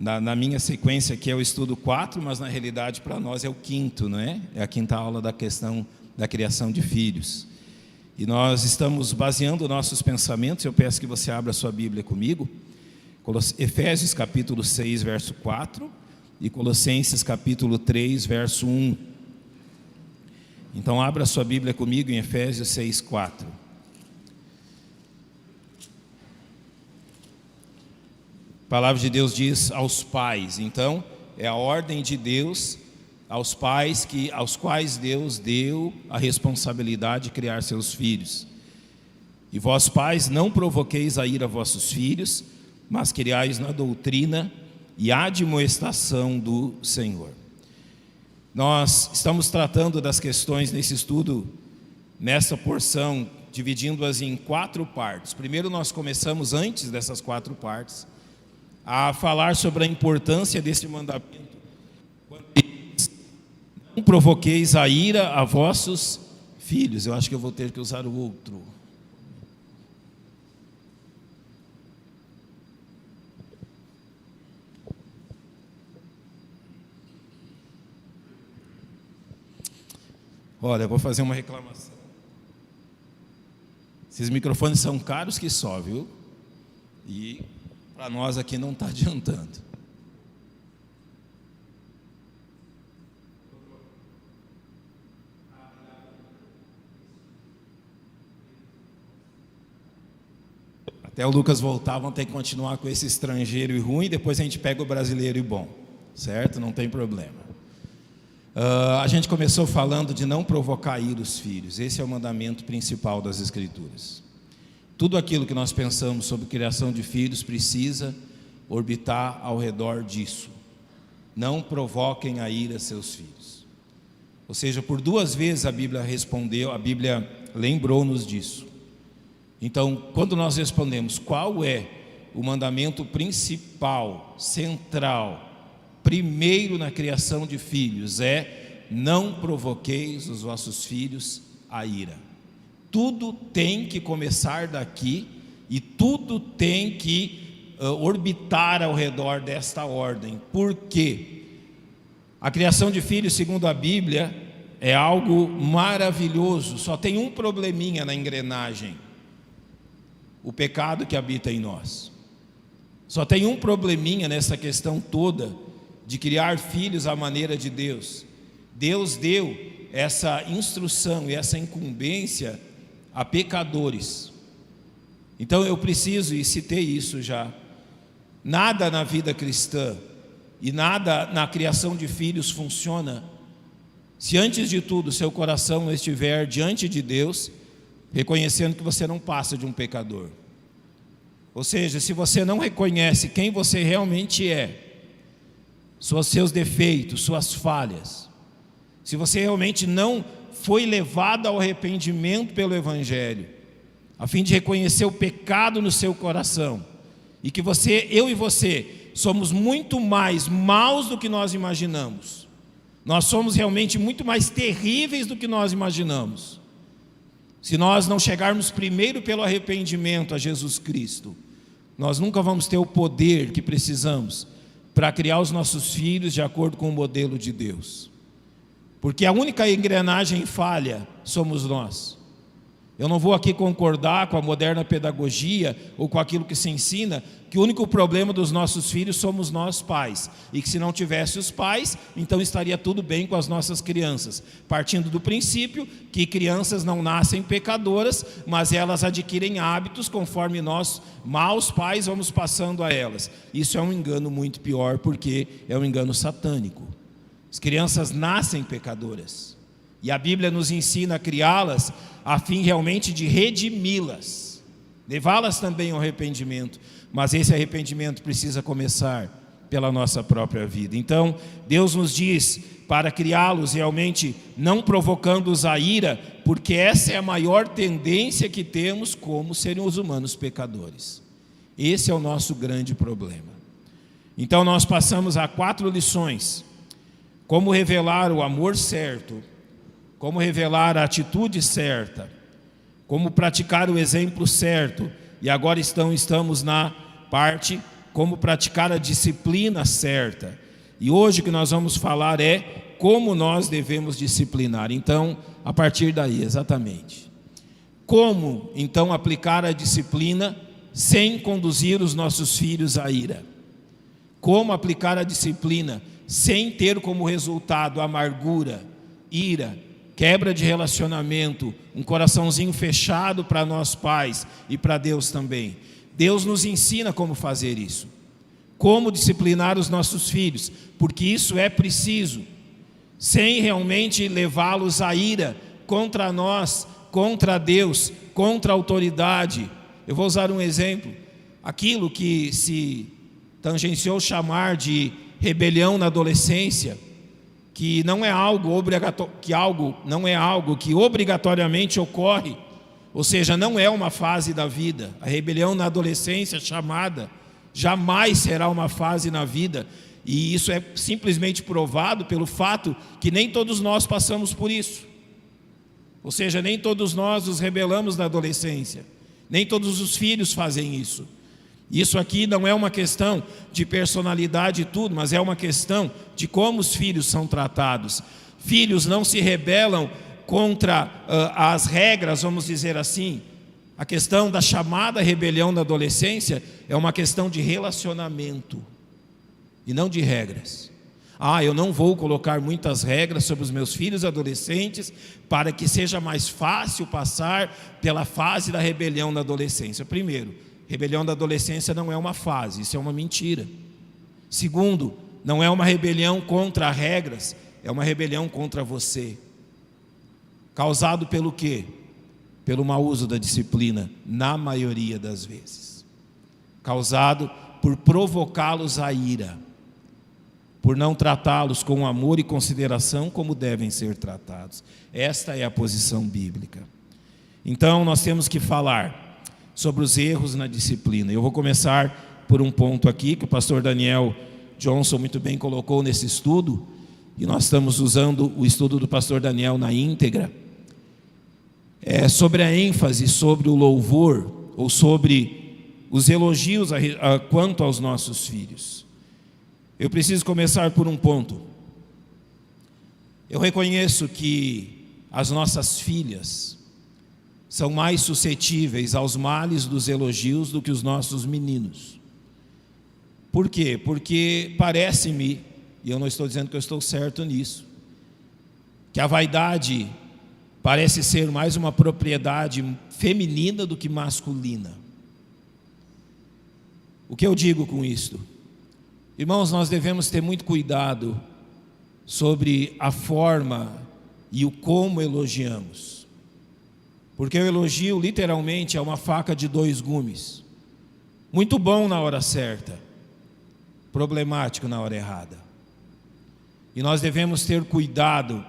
Na minha sequência aqui é o estudo 4, mas na realidade para nós é o quinto, não é? É a quinta aula da questão da criação de filhos. E nós estamos baseando nossos pensamentos, eu peço que você abra a sua Bíblia comigo, Efésios capítulo 6, verso 4 e Colossenses capítulo 3, verso 1. Então abra a sua Bíblia comigo em Efésios 6, 4. A palavra de Deus diz aos pais, então é a ordem de Deus aos pais aos quais Deus deu a responsabilidade de criar seus filhos. E vós pais, não provoqueis a ira a vossos filhos, mas criais na doutrina e admoestação do Senhor. Nós estamos tratando das questões nesse estudo, nessa porção, dividindo-as em 4 partes. Primeiro nós começamos, antes dessas 4 partes, a falar sobre a importância desse mandamento. Não provoqueis a ira a vossos filhos. Eu acho que eu vou ter que usar o outro. Olha, eu vou fazer uma reclamação. Esses microfones são caros que só, viu? E para nós aqui não está adiantando. Até o Lucas voltar, vão ter que continuar com esse estrangeiro e ruim, depois a gente pega o brasileiro e bom, certo? Não tem problema. A gente começou falando de não provocar ira os filhos. Esse é o mandamento principal das Escrituras. Tudo aquilo que nós pensamos sobre criação de filhos precisa orbitar ao redor disso. Não provoquem a ira seus filhos. Ou seja, por 2 vezes a Bíblia respondeu, a Bíblia lembrou-nos disso. Então, quando nós respondemos qual é o mandamento principal, central, primeiro na criação de filhos, é: não provoqueis os vossos filhos a ira. Tudo tem que começar daqui e tudo tem que orbitar ao redor desta ordem. Por quê? A criação de filhos, segundo a Bíblia, é algo maravilhoso. Só tem um probleminha na engrenagem: o pecado que habita em nós. Só tem um probleminha nessa questão toda de criar filhos à maneira de Deus. Deus deu essa instrução e essa incumbência a pecadores. Então eu preciso, e citei isso já, nada na vida cristã e nada na criação de filhos funciona se antes de tudo seu coração estiver diante de Deus, reconhecendo que você não passa de um pecador. Ou seja, se você não reconhece quem você realmente é, seus defeitos, suas falhas, se você realmente não foi levado ao arrependimento pelo Evangelho, a fim de reconhecer o pecado no seu coração, e que eu e você somos muito mais maus do que nós imaginamos, nós somos realmente muito mais terríveis do que nós imaginamos. Se nós não chegarmos primeiro pelo arrependimento a Jesus Cristo, nós nunca vamos ter o poder que precisamos para criar os nossos filhos de acordo com o modelo de Deus. Porque a única engrenagem falha somos nós. Eu não vou aqui concordar com a moderna pedagogia ou com aquilo que se ensina, que o único problema dos nossos filhos somos nós pais, e que se não tivesse os pais, então estaria tudo bem com as nossas crianças, partindo do princípio que crianças não nascem pecadoras, mas elas adquirem hábitos conforme nós, maus pais, vamos passando a elas. Isso é um engano muito pior, porque é um engano satânico. As crianças nascem pecadoras, e a Bíblia nos ensina a criá-las a fim realmente de redimi-las, levá-las também ao arrependimento, mas esse arrependimento precisa começar pela nossa própria vida. Então Deus nos diz para criá-los realmente não provocando-os a ira, porque essa é a maior tendência que temos como seres humanos pecadores. Esse é o nosso grande problema. Então nós passamos a 4 lições: como revelar o amor certo, como revelar a atitude certa, como praticar o exemplo certo. E agora estamos na parte como praticar a disciplina certa. E hoje o que nós vamos falar é como nós devemos disciplinar. Então, a partir daí, exatamente. Como, então, aplicar a disciplina sem conduzir os nossos filhos à ira? Como aplicar a disciplina sem ter como resultado amargura, ira, quebra de relacionamento, um coraçãozinho fechado para nós pais e para Deus também? Deus nos ensina como fazer isso. Como disciplinar os nossos filhos, porque isso é preciso, sem realmente levá-los à ira contra nós, contra Deus, contra a autoridade. Eu vou usar um exemplo. Aquilo que se tangenciou chamar de rebelião na adolescência, que não é algo que obrigatoriamente ocorre, ou seja, não é uma fase da vida. A rebelião na adolescência chamada jamais será uma fase na vida, e isso é simplesmente provado pelo fato que nem todos nós passamos por isso. Ou seja, nem todos nós nos rebelamos na adolescência, nem todos os filhos fazem isso. Isso aqui não é uma questão de personalidade e tudo, mas é uma questão de como os filhos são tratados. Filhos não se rebelam contra as regras, vamos dizer assim. A questão da chamada rebelião da adolescência é uma questão de relacionamento e não de regras. Eu não vou colocar muitas regras sobre os meus filhos adolescentes para que seja mais fácil passar pela fase da rebelião da adolescência. Primeiro, rebelião da adolescência não é uma fase, isso é uma mentira. Segundo, não é uma rebelião contra regras, é uma rebelião contra você. Causado pelo quê? Pelo mau uso da disciplina, na maioria das vezes. Causado por provocá-los à ira, por não tratá-los com amor e consideração como devem ser tratados. Esta é a posição bíblica. Então nós temos que falar sobre os erros na disciplina. Eu vou começar por um ponto aqui que o pastor Daniel Johnson muito bem colocou nesse estudo, e nós estamos usando o estudo do pastor Daniel na íntegra. Sobre a ênfase, sobre o louvor, ou sobre os elogios quanto aos nossos filhos. Eu preciso começar por um ponto. Eu reconheço que as nossas filhas são mais suscetíveis aos males dos elogios do que os nossos meninos. Por quê? Porque parece-me, e eu não estou dizendo que eu estou certo nisso, que a vaidade parece ser mais uma propriedade feminina do que masculina. O que eu digo com isto? Irmãos, nós devemos ter muito cuidado sobre a forma e o como elogiamos. Porque o elogio literalmente é uma faca de dois gumes. Muito bom na hora certa, problemático na hora errada. E nós devemos ter cuidado,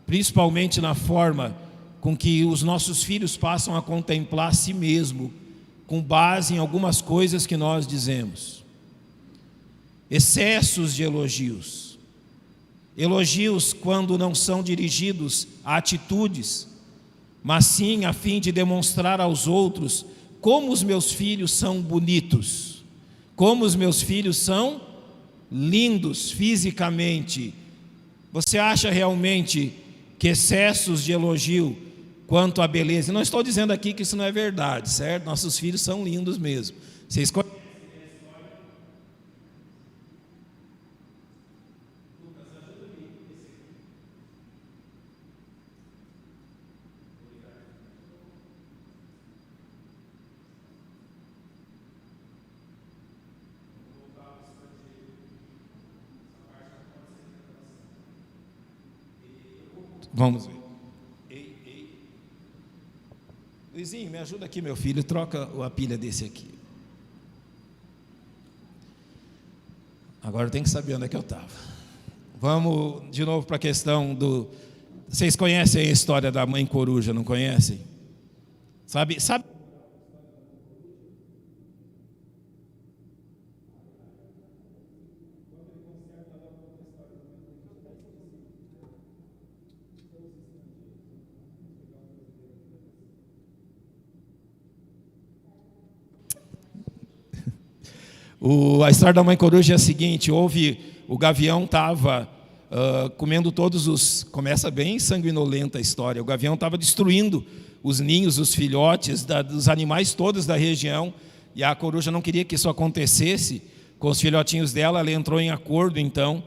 principalmente na forma com que os nossos filhos passam a contemplar a si mesmo, com base em algumas coisas que nós dizemos. Excessos de elogios. Elogios quando não são dirigidos a atitudes, mas sim a fim de demonstrar aos outros como os meus filhos são bonitos, como os meus filhos são lindos fisicamente. Você acha realmente que excessos de elogio quanto à beleza? Não estou dizendo aqui que isso não é verdade, certo? Nossos filhos são lindos mesmo. Vocês conhecem a história? Lucas, ajuda-me. Vamos ver. Luizinho, me ajuda aqui, meu filho. Troca a pilha desse aqui. Agora tem que saber onde é que eu estava. Vamos de novo para a questão do... Vocês conhecem a história da mãe coruja, não conhecem? Sabe? A história da mãe coruja é a seguinte: o gavião estava comendo todos os... Começa bem sanguinolenta a história. O gavião estava destruindo os ninhos, os filhotes dos animais todos da região, e a coruja não queria que isso acontecesse com os filhotinhos dela. Ela entrou em acordo, então,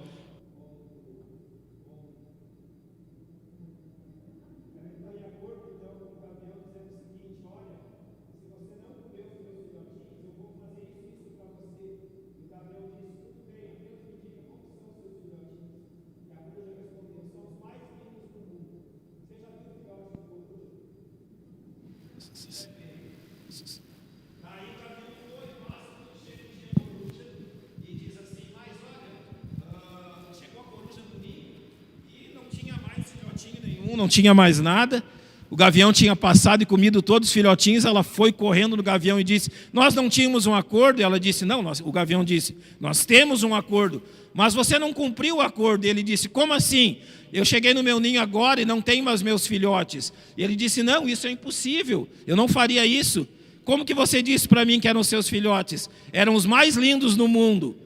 não tinha mais nada. O gavião tinha passado e comido todos os filhotinhos. Ela foi correndo no gavião e disse: nós não tínhamos um acordo? E ela disse: não. O gavião disse: nós temos um acordo, mas você não cumpriu o acordo. E ele disse: como assim? Eu cheguei no meu ninho agora e não tenho mais meus filhotes. E ele disse: não, isso é impossível, eu não faria isso. Como que você disse para mim que eram seus filhotes? Eram os mais lindos no mundo.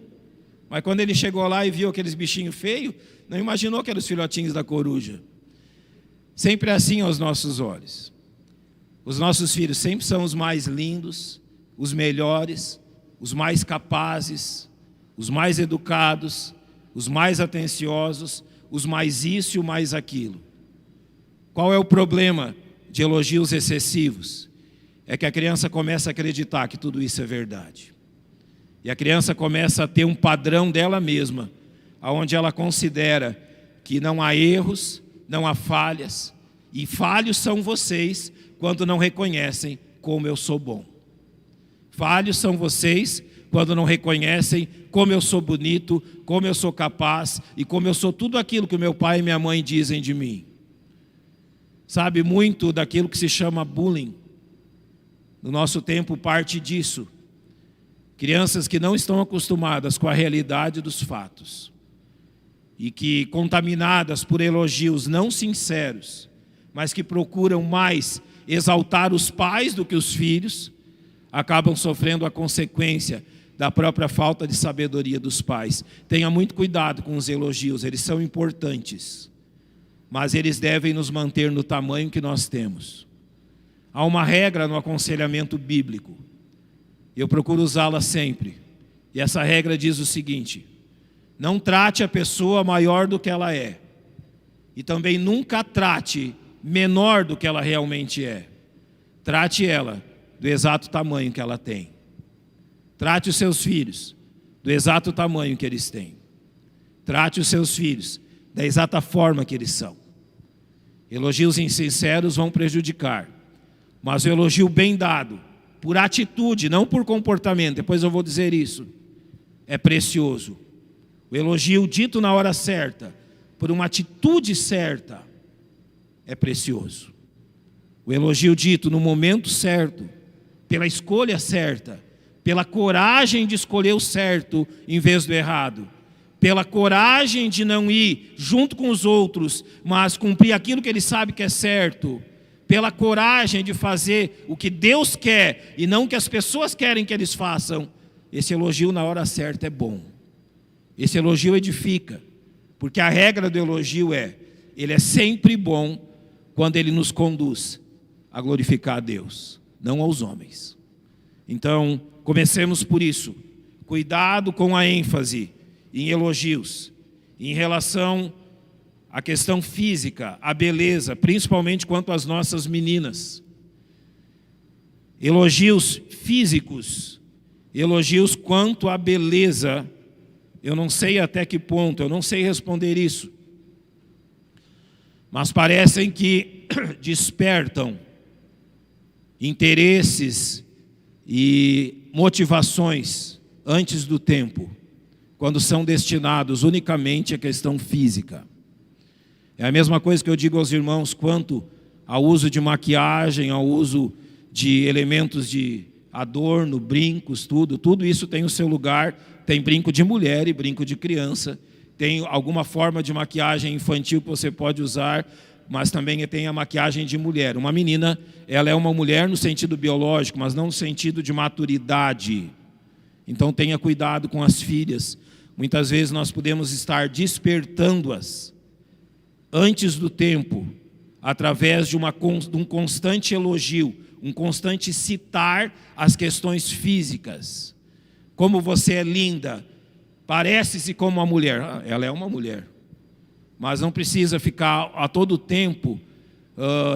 Mas quando ele chegou lá e viu aqueles bichinhos feios, não imaginou que eram os filhotinhos da coruja. Sempre assim aos nossos olhos. Os nossos filhos sempre são os mais lindos, os melhores, os mais capazes, os mais educados, os mais atenciosos, os mais isso e o mais aquilo. Qual é o problema de elogios excessivos? É que a criança começa a acreditar que tudo isso é verdade. E a criança começa a ter um padrão dela mesma, onde ela considera que não há erros, não há falhas, e falhos são vocês quando não reconhecem como eu sou bom. Falhos são vocês quando não reconhecem como eu sou bonito, como eu sou capaz e como eu sou tudo aquilo que meu pai e minha mãe dizem de mim. Sabe, muito daquilo que se chama bullying, no nosso tempo parte disso. Crianças que não estão acostumadas com a realidade dos fatos e que, contaminadas por elogios não sinceros, mas que procuram mais exaltar os pais do que os filhos, acabam sofrendo a consequência da própria falta de sabedoria dos pais. Tenha muito cuidado com os elogios, eles são importantes, mas eles devem nos manter no tamanho que nós temos. Há uma regra no aconselhamento bíblico, eu procuro usá-la sempre, e essa regra diz o seguinte: não trate a pessoa maior do que ela é, e também nunca a trate menor do que ela realmente é. Trate ela do exato tamanho que ela tem. Trate os seus filhos do exato tamanho que eles têm. Trate os seus filhos da exata forma que eles são. Elogios insinceros vão prejudicar, mas o elogio bem dado, por atitude, não por comportamento, depois eu vou dizer isso, é precioso. O elogio dito na hora certa, por uma atitude certa, é precioso. O elogio dito no momento certo, pela escolha certa, pela coragem de escolher o certo em vez do errado, pela coragem de não ir junto com os outros, mas cumprir aquilo que ele sabe que é certo, pela coragem de fazer o que Deus quer e não o que as pessoas querem que eles façam. Esse elogio na hora certa é bom. Esse elogio edifica, porque a regra do elogio ele é sempre bom quando ele nos conduz a glorificar a Deus, não aos homens. Então, comecemos por isso. Cuidado com a ênfase em elogios, em relação à questão física, à beleza, principalmente quanto às nossas meninas. Elogios físicos, elogios quanto à beleza, eu não sei até que ponto, eu não sei responder isso, mas parecem que despertam interesses e motivações antes do tempo, quando são destinados unicamente à questão física. É a mesma coisa que eu digo aos irmãos quanto ao uso de maquiagem, ao uso de elementos de adorno, brincos, tudo isso tem o seu lugar. Tem brinco de mulher e brinco de criança, tem alguma forma de maquiagem infantil que você pode usar, mas também tem a maquiagem de mulher. Uma menina, ela é uma mulher no sentido biológico, mas não no sentido de maturidade. Então tenha cuidado com as filhas. Muitas vezes nós podemos estar despertando-as antes do tempo, através de um constante elogio, um constante citar as questões físicas. Como você é linda, parece-se como uma mulher. Ela é uma mulher. Mas não precisa ficar a todo tempo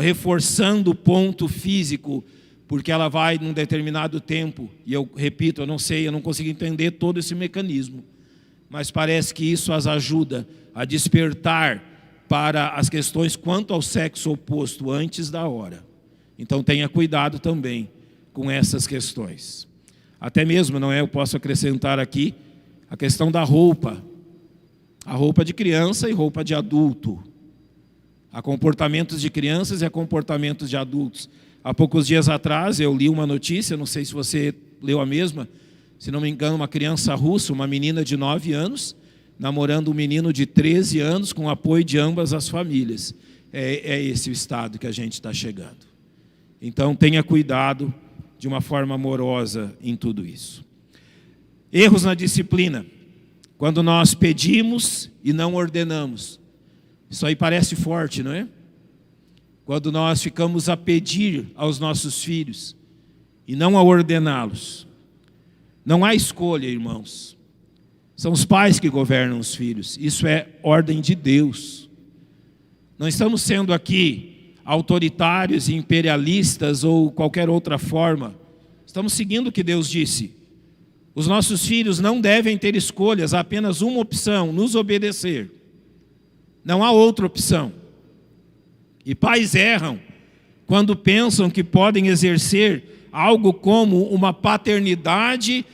reforçando o ponto físico, porque ela vai num determinado tempo, e eu repito, eu não sei, eu não consigo entender todo esse mecanismo, mas parece que isso as ajuda a despertar para as questões quanto ao sexo oposto antes da hora. Então tenha cuidado também com essas questões. Até mesmo, não é, eu posso acrescentar aqui a questão da roupa. A roupa de criança e roupa de adulto. Há comportamentos de crianças e há comportamentos de adultos. Há poucos dias atrás eu li uma notícia, não sei se você leu a mesma, se não me engano, uma criança russa, uma menina de 9 anos, namorando um menino de 13 anos, com apoio de ambas as famílias. É esse o estado que a gente está chegando. Então tenha cuidado de uma forma amorosa em tudo isso. Erros na disciplina. Quando nós pedimos e não ordenamos. Isso aí parece forte, não é? Quando nós ficamos a pedir aos nossos filhos e não a ordená-los. Não há escolha, irmãos. São os pais que governam os filhos. Isso é ordem de Deus. Não estamos sendo aqui autoritários, imperialistas ou qualquer outra forma. Estamos seguindo o que Deus disse. Os nossos filhos não devem ter escolhas, há apenas uma opção: nos obedecer. Não há outra opção. E pais erram quando pensam que podem exercer algo como uma paternidade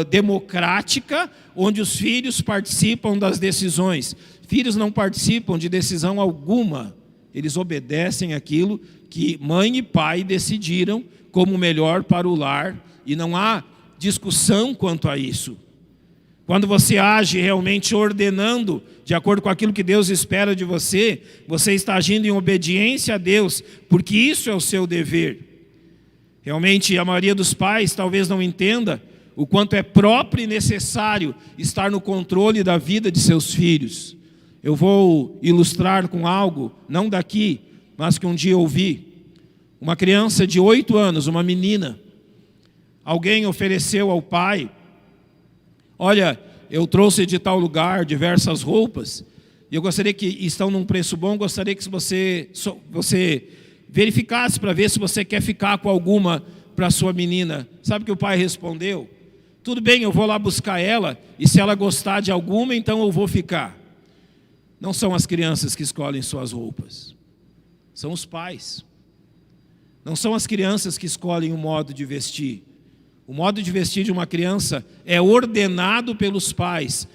democrática, onde os filhos participam das decisões. Filhos não participam de decisão alguma. Eles obedecem aquilo que mãe e pai decidiram como melhor para o lar. E não há discussão quanto a isso. Quando você age realmente ordenando, de acordo com aquilo que Deus espera de você, você está agindo em obediência a Deus, porque isso é o seu dever. Realmente, a maioria dos pais talvez não entenda o quanto é próprio e necessário estar no controle da vida de seus filhos. Eu vou ilustrar com algo, não daqui, mas que um dia eu ouvi. Uma criança de 8 anos, uma menina, alguém ofereceu ao pai: olha, eu trouxe de tal lugar diversas roupas, e eu gostaria que estão num preço bom, gostaria que você verificasse para ver se você quer ficar com alguma para a sua menina. Sabe o que o pai respondeu? Tudo bem, eu vou lá buscar ela, e se ela gostar de alguma, então eu vou ficar. Não são as crianças que escolhem suas roupas, são os pais. Não são as crianças que escolhem o modo de vestir. O modo de vestir de uma criança é ordenado pelos pais.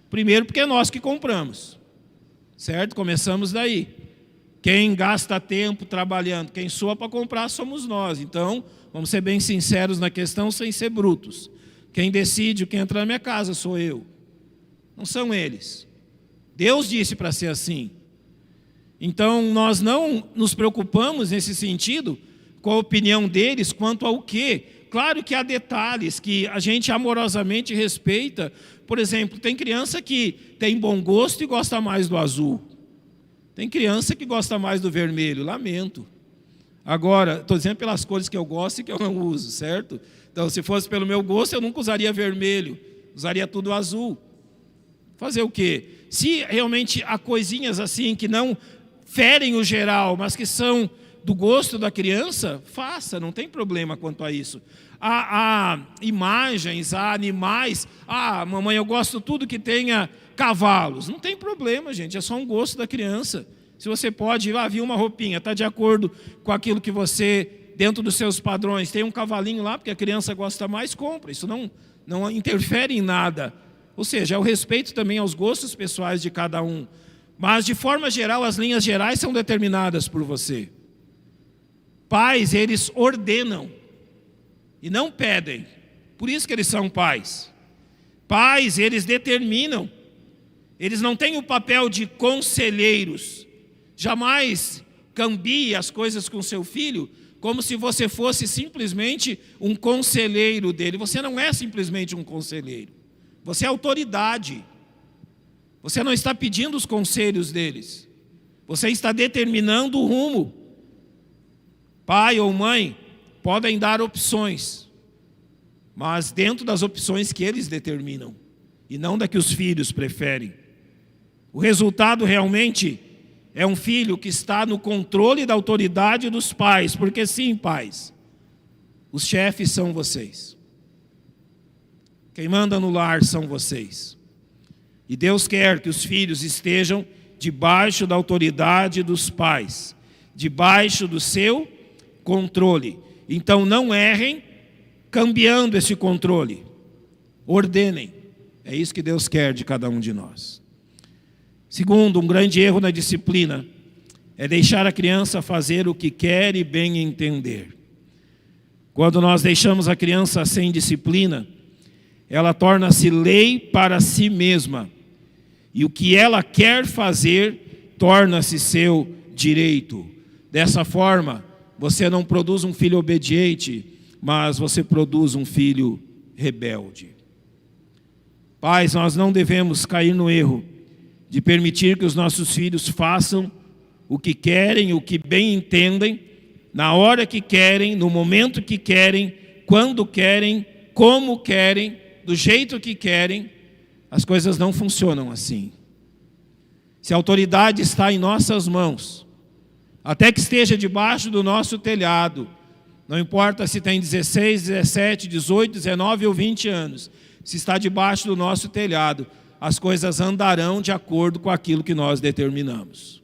Primeiro porque é nós que compramos, certo? Começamos daí. Quem gasta tempo trabalhando, quem soa para comprar somos nós. Então, vamos ser bem sinceros na questão sem ser brutos. Quem decide o que entra na minha casa sou eu. Não são eles. Deus disse para ser assim. Então, nós não nos preocupamos nesse sentido com a opinião deles quanto ao quê. Claro que há detalhes que a gente amorosamente respeita. Por exemplo, tem criança que tem bom gosto e gosta mais do azul. Tem criança que gosta mais do vermelho, lamento. Agora, estou dizendo pelas cores que eu gosto e que eu não uso, certo? Então, se fosse pelo meu gosto, eu nunca usaria vermelho, usaria tudo azul. Fazer o quê? Se realmente há coisinhas assim que não ferem o geral, mas que são do gosto da criança, faça, não tem problema quanto a isso. Há imagens, há animais. Mamãe, eu gosto tudo que tenha cavalos. Não tem problema, gente, é só um gosto da criança. Se você pode, viu uma roupinha, está de acordo com aquilo que você, dentro dos seus padrões, tem um cavalinho lá, porque a criança gosta mais, compra. Isso não interfere em nada. Ou seja, é o respeito também aos gostos pessoais de cada um. Mas, de forma geral, as linhas gerais são determinadas por você. Pais, eles ordenam e não pedem. Por isso que eles são pais. Pais, eles determinam. Eles não têm o papel de conselheiros. Jamais cambie as coisas com seu filho como se você fosse simplesmente um conselheiro dele. Você não é simplesmente um conselheiro. Você é autoridade. Você não está pedindo os conselhos deles. Você está determinando o rumo. Pai ou mãe podem dar opções, mas dentro das opções que eles determinam, e não da que os filhos preferem. O resultado realmente é um filho que está no controle da autoridade dos pais, porque sim, pais, os chefes são vocês. Quem manda no lar são vocês. E Deus quer que os filhos estejam debaixo da autoridade dos pais, debaixo do seu controle. Então não errem cambiando esse controle. Ordenem. É isso que Deus quer de cada um de nós. Segundo, um grande erro na disciplina é deixar a criança fazer o que quer e bem entender. Quando nós deixamos a criança sem disciplina, ela torna-se lei para si mesma. E o que ela quer fazer torna-se seu direito. Dessa forma, você não produz um filho obediente, mas você produz um filho rebelde. Pais, nós não devemos cair no erro de permitir que os nossos filhos façam o que querem, o que bem entendem, na hora que querem, no momento que querem, quando querem, como querem, do jeito que querem. As coisas não funcionam assim. Se a autoridade está em nossas mãos, até que esteja debaixo do nosso telhado, não importa se tem 16, 17, 18, 19 ou 20 anos, se está debaixo do nosso telhado, as coisas andarão de acordo com aquilo que nós determinamos.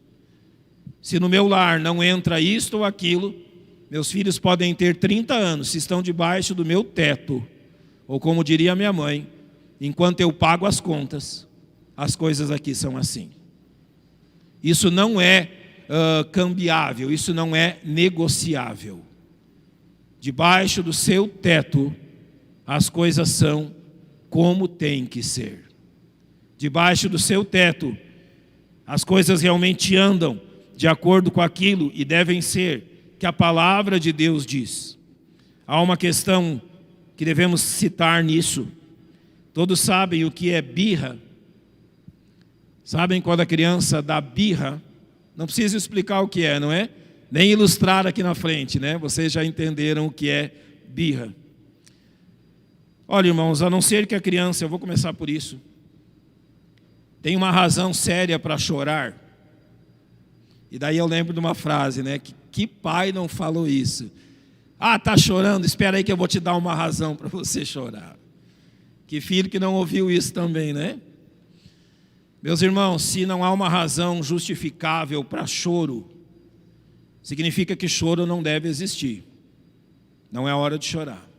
Se no meu lar não entra isto ou aquilo, meus filhos podem ter 30 anos, se estão debaixo do meu teto, ou como diria minha mãe, enquanto eu pago as contas, as coisas aqui são assim. Isso não é cambiável, isso não é negociável. Debaixo do seu teto, as coisas são como tem que ser. Debaixo do seu teto, as coisas realmente andam de acordo com aquilo e devem ser que a palavra de Deus diz. Há uma questão que devemos citar nisso. Todos sabem o que é birra. Sabem quando a criança dá birra? Não precisa explicar o que é, não é? Nem ilustrar aqui na frente, né? Vocês já entenderam o que é birra. Olha, irmãos, a não ser que a criança, eu vou começar por isso, tem uma razão séria para chorar. E daí eu lembro de uma frase, né? Que pai não falou isso? Ah, tá chorando? Espera aí que eu vou te dar uma razão para você chorar. Que filho que não ouviu isso também, né? Meus irmãos, se não há uma razão justificável para choro, significa que choro não deve existir. Não é hora de chorar.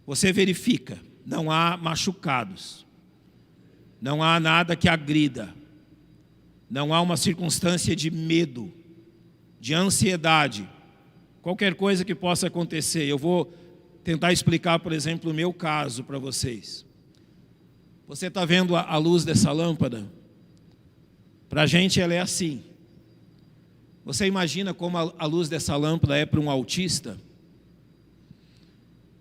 Você verifica, não há machucados, não há nada que agrida, não há uma circunstância de medo, de ansiedade, qualquer coisa que possa acontecer. Eu vou tentar explicar, por exemplo, o meu caso para vocês. Você está vendo a luz dessa lâmpada? Para a gente ela é assim. Você imagina como a luz dessa lâmpada é para um autista?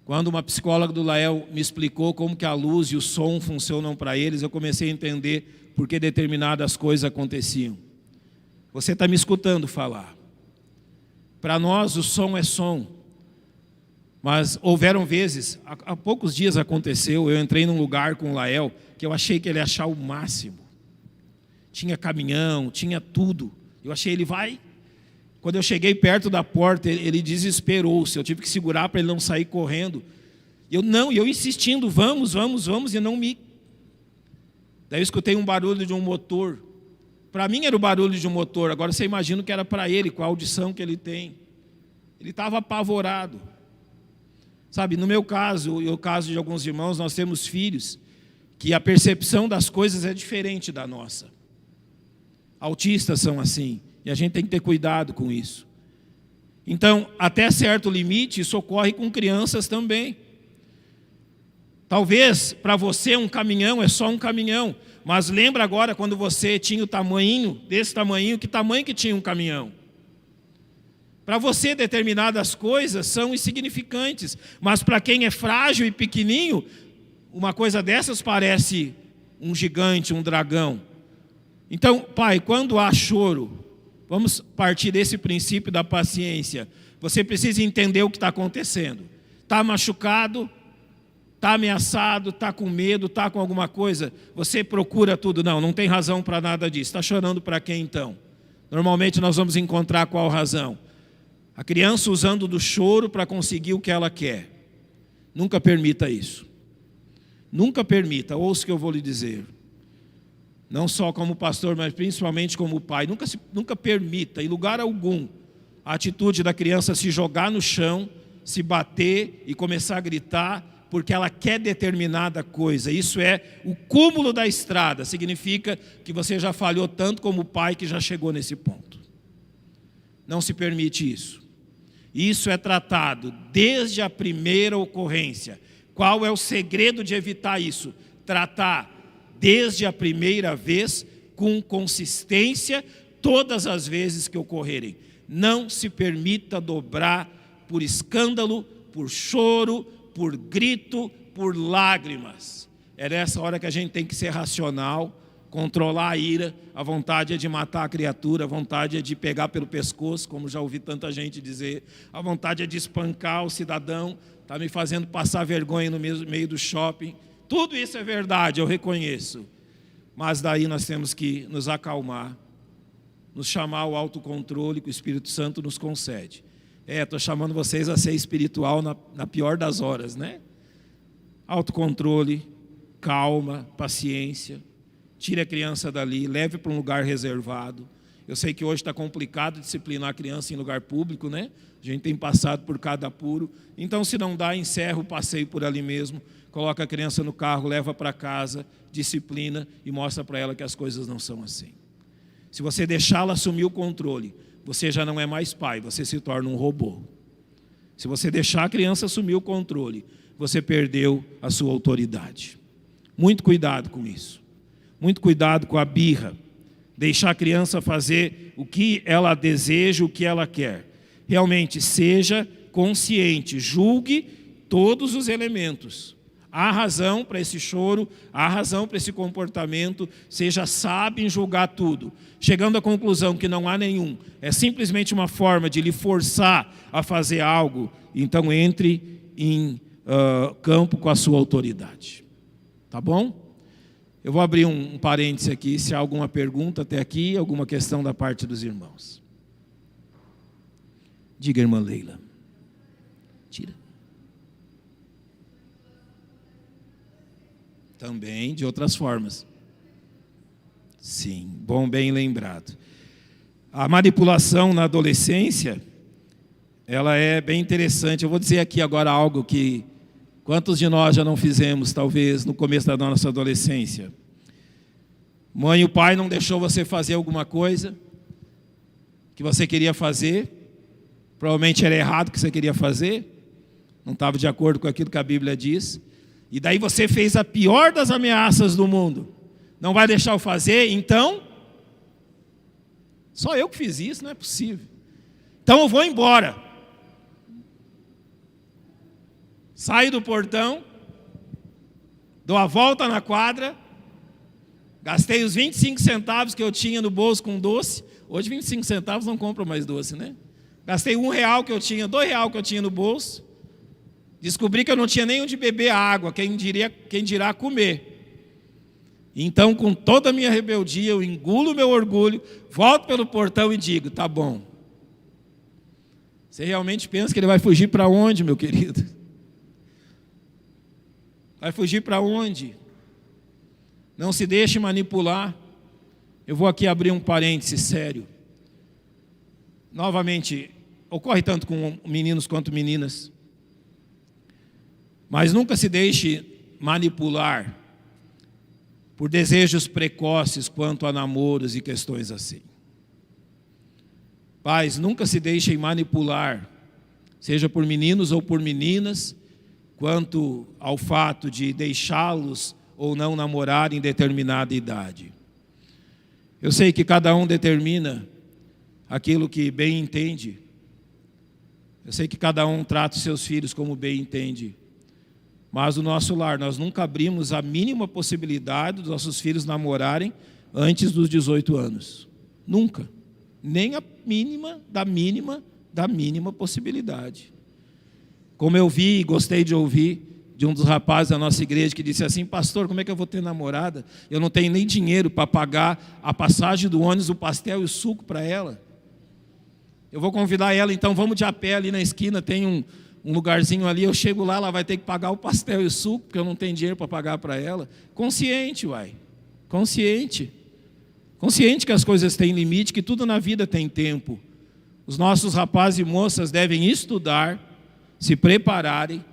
Quando uma psicóloga do Lael me explicou como que a luz e o som funcionam para eles, eu comecei a entender por que determinadas coisas aconteciam. Você está me escutando falar. Para nós o som é som. Mas houveram vezes, há poucos dias aconteceu, eu entrei num lugar com o Lael, que eu achei que ele ia achar o máximo. Tinha caminhão, tinha tudo. Eu achei, ele vai. Quando eu cheguei perto da porta, ele desesperou-se. Eu tive que segurar para ele não sair correndo. Eu insistindo, vamos, e não me... Daí eu escutei um barulho de um motor. Para mim era o barulho de um motor. Agora você imagina que era para ele, com a audição que ele tem. Ele estava apavorado. Sabe, no meu caso, e o caso de alguns irmãos, nós temos filhos que a percepção das coisas é diferente da nossa. Autistas são assim, e a gente tem que ter cuidado com isso. Então, até certo limite, isso ocorre com crianças também. Talvez para você um caminhão é só um caminhão, mas lembra agora quando você tinha o tamanho, desse tamanho, que tamanho que tinha um caminhão? Para você, determinadas coisas são insignificantes, mas para quem é frágil e pequenininho, uma coisa dessas parece um gigante, um dragão. Então, Pai, quando há choro, vamos partir desse princípio da paciência. Você precisa entender o que está acontecendo. Está machucado, está ameaçado, está com medo, está com alguma coisa. Você procura tudo. Não tem razão para nada disso. Está chorando para quem então? Normalmente nós vamos encontrar qual razão. A criança usando do choro para conseguir o que ela quer. Nunca permita isso. Nunca permita, ouça o que eu vou lhe dizer. Não só como pastor, mas principalmente como pai. Nunca permita, em lugar algum, a atitude da criança se jogar no chão, se bater e começar a gritar, porque ela quer determinada coisa. Isso é o cúmulo da estrada. Significa que você já falhou tanto como pai que já chegou nesse ponto. Não se permite isso. Isso é tratado desde a primeira ocorrência. Qual é o segredo de evitar isso? Tratar desde a primeira vez, com consistência, todas as vezes que ocorrerem. Não se permita dobrar por escândalo, por choro, por grito, por lágrimas. É nessa hora que a gente tem que ser racional, controlar a ira. A vontade é de matar a criatura, a vontade é de pegar pelo pescoço, como já ouvi tanta gente dizer. A vontade é de espancar o cidadão, está me fazendo passar vergonha no meio do shopping. Tudo isso é verdade, eu reconheço. Mas daí nós temos que nos acalmar, nos chamar ao autocontrole que o Espírito Santo nos concede. Estou chamando vocês a ser espiritual na pior das horas, né? Autocontrole, calma, paciência. Tire a criança dali, leve para um lugar reservado. Eu sei que hoje está complicado disciplinar a criança em lugar público, né? A gente tem passado por cada apuro. Então, se não dá, encerra o passeio por ali mesmo. Coloca a criança no carro, leva para casa, disciplina e mostra para ela que as coisas não são assim. Se você deixá-la assumir o controle, você já não é mais pai, você se torna um robô. Se você deixar a criança assumir o controle, você perdeu a sua autoridade. Muito cuidado com isso. Muito cuidado com a birra. Deixar a criança fazer o que ela deseja, o que ela quer. Realmente, seja consciente, julgue todos os elementos. Há razão para esse choro, há razão para esse comportamento, seja sábio em julgar tudo. Chegando à conclusão que não há nenhum, é simplesmente uma forma de lhe forçar a fazer algo, então entre em campo com a sua autoridade. Tá bom? Eu vou abrir um parêntese aqui, se há alguma pergunta até aqui, alguma questão da parte dos irmãos. Diga, irmã Leila. Tira. Também de outras formas. Sim, bom, bem lembrado. A manipulação na adolescência, ela é bem interessante. Eu vou dizer aqui agora algo que quantos de nós já não fizemos, talvez, no começo da nossa adolescência? Mãe e pai não deixou você fazer alguma coisa que você queria fazer, provavelmente era errado o que você queria fazer, não estava de acordo com aquilo que a Bíblia diz, e daí você fez a pior das ameaças do mundo. Não vai deixar eu fazer, então? Só eu que fiz isso, não é possível. Então eu vou embora. Saio do portão, dou a volta na quadra, gastei os 25 centavos que eu tinha no bolso com doce. Hoje 25 centavos não compra mais doce, né? Gastei R$1 que eu tinha, R$2 que eu tinha no bolso. Descobri que eu não tinha nem onde beber água, quem dirá comer. Então, com toda a minha rebeldia, eu engulo o meu orgulho, volto pelo portão e digo, tá bom. Você realmente pensa que ele vai fugir para onde, meu querido? Vai fugir para onde? Não se deixe manipular. Eu vou aqui abrir um parêntese sério. Novamente, ocorre tanto com meninos quanto meninas. Mas nunca se deixe manipular por desejos precoces quanto a namoros e questões assim. Pais, nunca se deixem manipular, seja por meninos ou por meninas, quanto ao fato de deixá-los ou não namorar em determinada idade. Eu sei que cada um determina aquilo que bem entende, Eu sei que cada um trata os seus filhos como bem entende. Mas no nosso lar, nós nunca abrimos a mínima possibilidade dos nossos filhos namorarem antes dos 18 anos. Nunca. Nem a mínima da mínima possibilidade. Como eu vi e gostei de ouvir de um dos rapazes da nossa igreja que disse assim: pastor, como é que eu vou ter namorada? Eu não tenho nem dinheiro para pagar a passagem do ônibus, o pastel e o suco para ela. Eu vou convidar ela, então vamos de a pé ali na esquina, tem um lugarzinho ali, eu chego lá, ela vai ter que pagar o pastel e o suco, porque eu não tenho dinheiro para pagar para ela. Consciente, uai. Consciente. Consciente que as coisas têm limite, que tudo na vida tem tempo. Os nossos rapazes e moças devem estudar, se prepararem,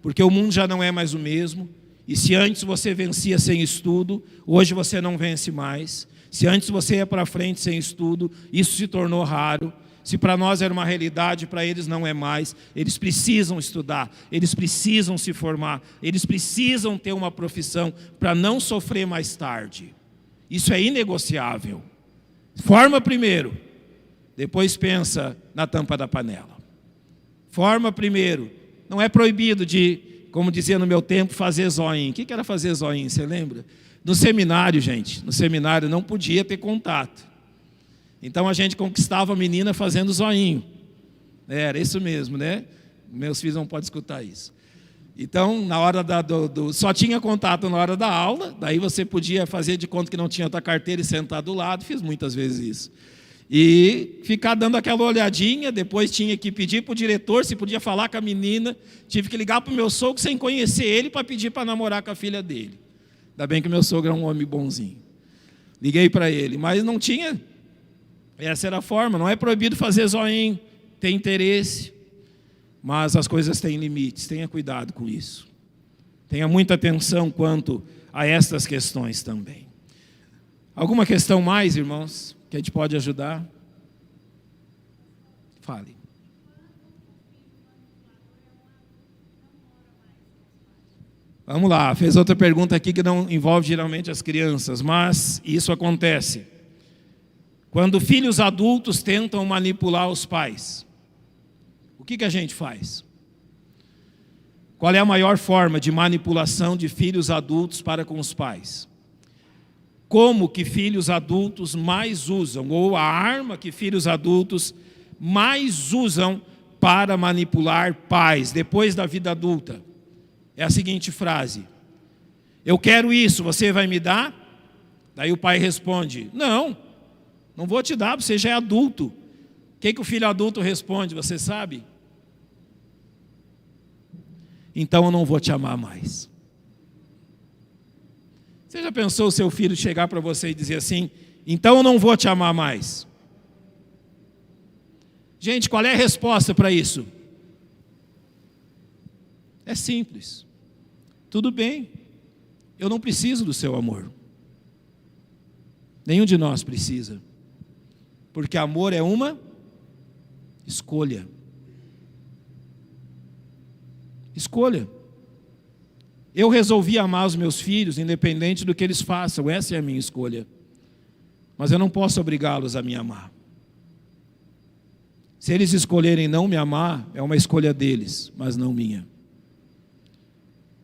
porque o mundo já não é mais o mesmo. E se antes você vencia sem estudo, hoje você não vence mais. Se antes você ia para frente sem estudo, isso se tornou raro. Se para nós era uma realidade, para eles não é mais. Eles precisam estudar, eles precisam se formar, eles precisam ter uma profissão para não sofrer mais tarde. Isso é inegociável. Forma primeiro, depois pensa na tampa da panela. Forma primeiro. Não é proibido de, como dizia no meu tempo, fazer zoinho. O que era fazer zoinho, você lembra? No seminário, gente, no seminário não podia ter contato. Então a gente conquistava a menina fazendo zoinho. Era isso mesmo, né? Meus filhos não podem escutar isso. Então, na hora só tinha contato na hora da aula, daí você podia fazer de conta que não tinha outra carteira e sentar do lado, fiz muitas vezes isso. E ficar dando aquela olhadinha, depois tinha que pedir para o diretor se podia falar com a menina, tive que ligar para o meu sogro sem conhecer ele para pedir para namorar com a filha dele. Ainda bem que meu sogro é um homem bonzinho. Liguei para ele, mas não tinha. Essa era a forma, não é proibido fazer zoinho, tem interesse, mas as coisas têm limites, tenha cuidado com isso. Tenha muita atenção quanto a estas questões também. Alguma questão mais, irmãos, que a gente pode ajudar? Fale. Vamos lá, fez outra pergunta aqui que não envolve geralmente as crianças, mas isso acontece. Quando filhos adultos tentam manipular os pais, o que a gente faz? Qual é a maior forma de manipulação de filhos adultos para com os pais? Como que filhos adultos mais usam, ou a arma que filhos adultos mais usam para manipular pais depois da vida adulta? É a seguinte frase: eu quero isso, você vai me dar? Daí o pai responde: não vou te dar, você já é adulto. O que o filho adulto responde, você sabe? Então eu não vou te amar mais. Você já pensou o seu filho chegar para você e dizer assim: então eu não vou te amar mais? Gente, qual é a resposta para isso? É simples. Tudo bem, eu não preciso do seu amor. Nenhum de nós precisa. Porque amor é uma escolha. Escolha. Eu resolvi amar os meus filhos, independente do que eles façam, essa é a minha escolha. Mas eu não posso obrigá-los a me amar. Se eles escolherem não me amar, é uma escolha deles, mas não minha.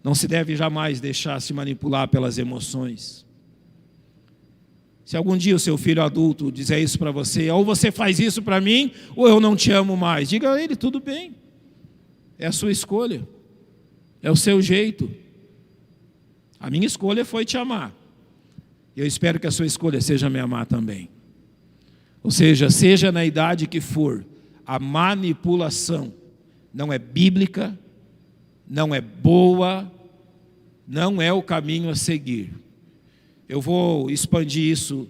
Não se deve jamais deixar se manipular pelas emoções. Se algum dia o seu filho adulto dizer isso para você, ou você faz isso para mim, ou eu não te amo mais, diga a ele: tudo bem, é a sua escolha, é o seu jeito. A minha escolha foi te amar, e eu espero que a sua escolha seja me amar também. Ou seja, seja na idade que for, a manipulação não é bíblica, não é boa, não é o caminho a seguir. Eu vou expandir isso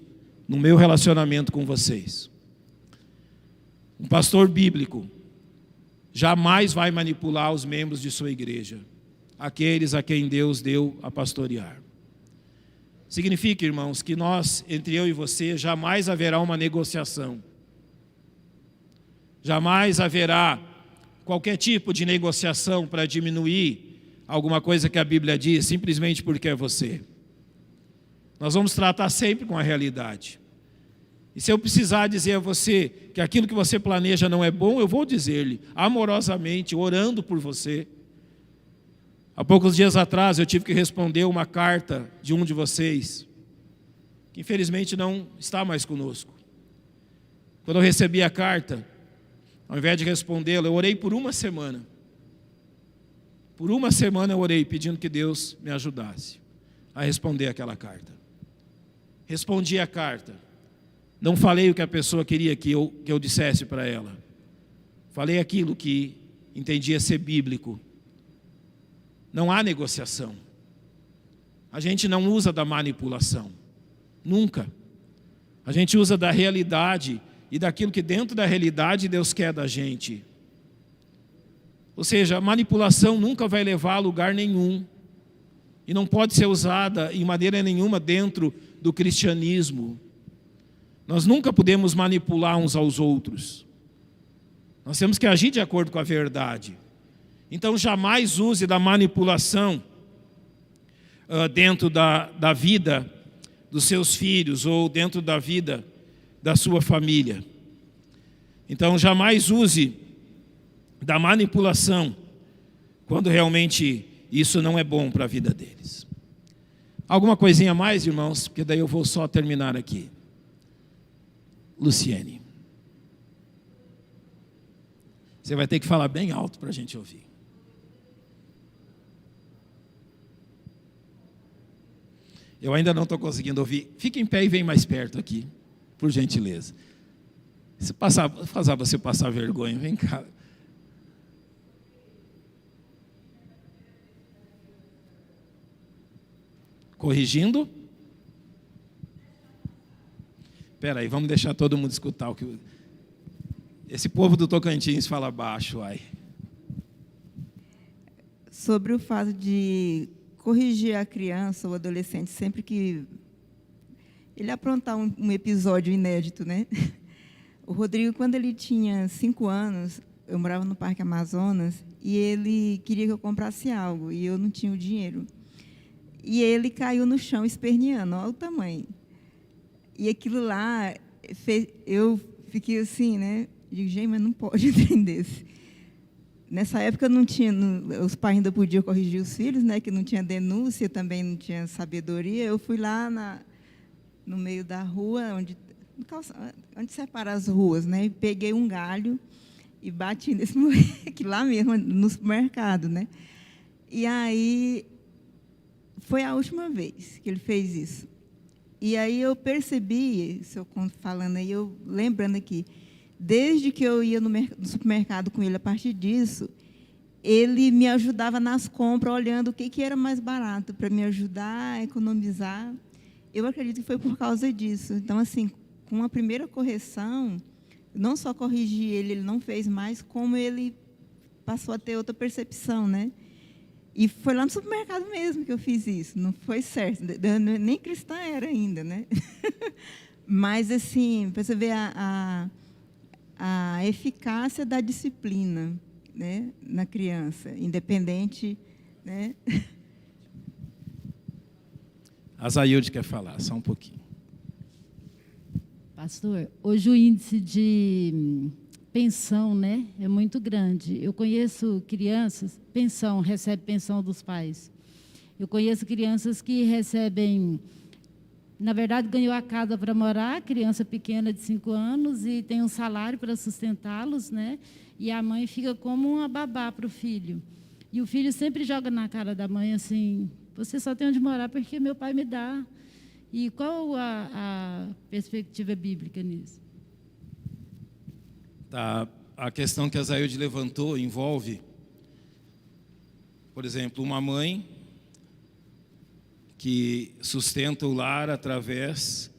no meu relacionamento com vocês. Um pastor bíblico jamais vai manipular os membros de sua igreja, aqueles a quem Deus deu a pastorear. Significa, irmãos, que nós, entre eu e você, jamais haverá uma negociação. Jamais haverá qualquer tipo de negociação para diminuir alguma coisa que a Bíblia diz, simplesmente porque é você. Nós vamos tratar sempre com a realidade. E se eu precisar dizer a você que aquilo que você planeja não é bom, eu vou dizer-lhe, amorosamente, orando por você. Há poucos dias atrás eu tive que responder uma carta de um de vocês, que infelizmente não está mais conosco. Quando eu recebi a carta, ao invés de respondê-la, eu orei por uma semana. Por uma semana eu orei pedindo que Deus me ajudasse a responder aquela carta. Respondi a carta. Não falei o que a pessoa queria que eu dissesse para ela. Falei aquilo que entendia ser bíblico. Não há negociação. A gente não usa da manipulação. Nunca. A gente usa da realidade e daquilo que dentro da realidade Deus quer da gente. Ou seja, a manipulação nunca vai levar a lugar nenhum. E não pode ser usada em maneira nenhuma dentro do cristianismo. Nós nunca podemos manipular uns aos outros. Nós temos que agir de acordo com a verdade. Então jamais use da manipulação dentro da vida dos seus filhos ou dentro da vida da sua família. Então jamais use da manipulação quando realmente isso não é bom para a vida deles. Alguma coisinha a mais, irmãos? Porque daí eu vou só terminar aqui. Luciene, você vai ter que falar bem alto para a gente ouvir. Eu ainda não estou conseguindo ouvir. Fique em pé e vem mais perto aqui, por gentileza. Se fazer você passar vergonha, vem cá. Corrigindo? Espera aí, vamos deixar todo mundo escutar o que... Esse povo do Tocantins fala baixo, ai. Sobre o fato de corrigir a criança ou adolescente sempre que ele aprontar um episódio inédito, né? O Rodrigo, quando ele tinha 5 anos, eu morava no Parque Amazonas, e ele queria que eu comprasse algo, e eu não tinha o dinheiro. E ele caiu no chão esperneando, olha o tamanho. E aquilo lá, eu fiquei assim, né? Digo, gente, mas não pode entender desse. Nessa época não tinha, os pais ainda podiam corrigir os filhos, né? Que não tinha denúncia, também não tinha sabedoria. Eu fui lá no meio da rua, onde separa as ruas, né? E peguei um galho e bati nesse moleque lá mesmo, no supermercado, né? E aí foi a última vez que ele fez isso. E aí eu percebi, se eu falando aí, eu lembrando aqui, desde que eu ia no supermercado com ele, a partir disso, ele me ajudava nas compras, olhando o que era mais barato, para me ajudar a economizar. Eu acredito que foi por causa disso. Então, assim, com a primeira correção, não só corrigi ele não fez mais, como ele passou a ter outra percepção, né? E foi lá no supermercado mesmo que eu fiz isso, não foi certo, nem cristã era ainda, né? Mas, assim, para você ver a eficácia da disciplina, né, na criança, independente, né? A Zailde quer falar, só um pouquinho. Pastor, hoje o índice de pensão, né, é muito grande. Eu conheço crianças, recebe pensão dos pais. Eu conheço crianças que recebem, na verdade, ganhou a casa para morar, criança pequena de 5 anos, e tem um salário para sustentá-los, né? E a mãe fica como uma babá para o filho. E o filho sempre joga na cara da mãe assim, você só tem onde morar porque meu pai me dá. E qual a perspectiva bíblica nisso? Tá. A questão que a Zailde levantou envolve, por exemplo, uma mãe que sustenta o lar através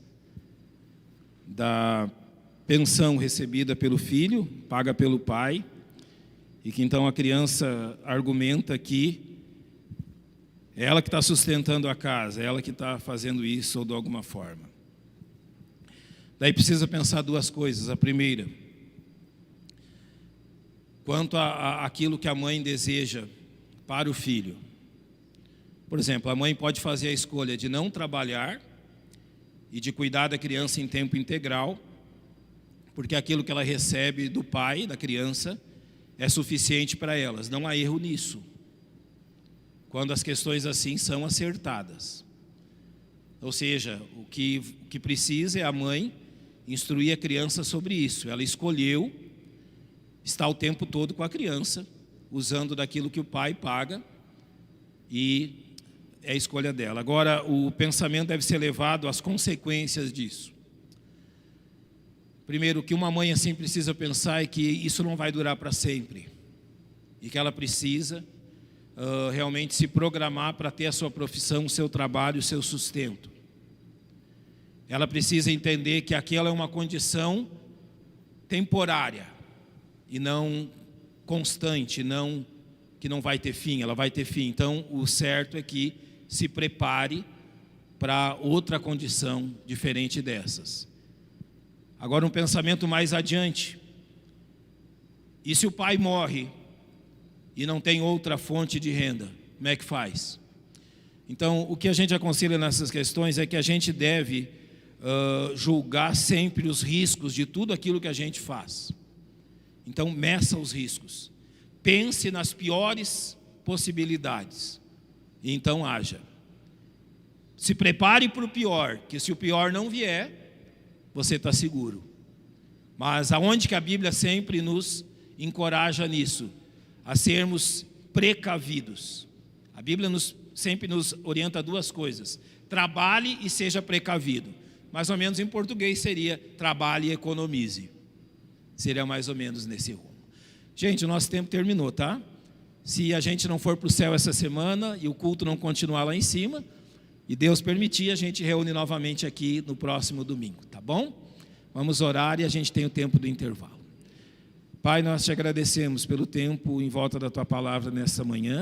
da pensão recebida pelo filho, paga pelo pai, e que então a criança argumenta que é ela que está sustentando a casa, é ela que está fazendo isso ou de alguma forma. Daí precisa pensar 2 coisas. A primeira, quanto àquilo que a mãe deseja para o filho. Por exemplo, a mãe pode fazer a escolha de não trabalhar e de cuidar da criança em tempo integral, porque aquilo que ela recebe do pai, da criança, é suficiente para elas. Não há erro nisso, quando as questões assim são acertadas. Ou seja, o que precisa é a mãe instruir a criança sobre isso. Ela escolheu estar o tempo todo com a criança, usando daquilo que o pai paga, e é a escolha dela. Agora, o pensamento deve ser levado às consequências disso. Primeiro, o que uma mãe assim precisa pensar é que isso não vai durar para sempre, e que ela precisa realmente se programar para ter a sua profissão, o seu trabalho, o seu sustento. Ela precisa entender que aquela é uma condição temporária e não constante, que não vai ter fim. Ela vai ter fim. Então, o certo é que se prepare para outra condição diferente dessas. Agora, um pensamento mais adiante. E se o pai morre e não tem outra fonte de renda, como é que faz? Então, o que a gente aconselha nessas questões é que a gente deve julgar sempre os riscos de tudo aquilo que a gente faz. Então, meça os riscos. Pense nas piores possibilidades. E então haja. Se prepare para o pior, que se o pior não vier, você está seguro. Mas aonde que a Bíblia sempre nos encoraja nisso? A sermos precavidos. A Bíblia sempre nos orienta a duas coisas: trabalhe e seja precavido. Mais ou menos em português seria trabalhe e economize. Seria mais ou menos nesse rumo. Gente, o nosso tempo terminou, tá? Se a gente não for para o céu essa semana e o culto não continuar lá em cima, e Deus permitir, a gente reúne novamente aqui no próximo domingo, tá bom? Vamos orar e a gente tem o tempo do intervalo. Pai, nós te agradecemos pelo tempo em volta da tua palavra nessa manhã.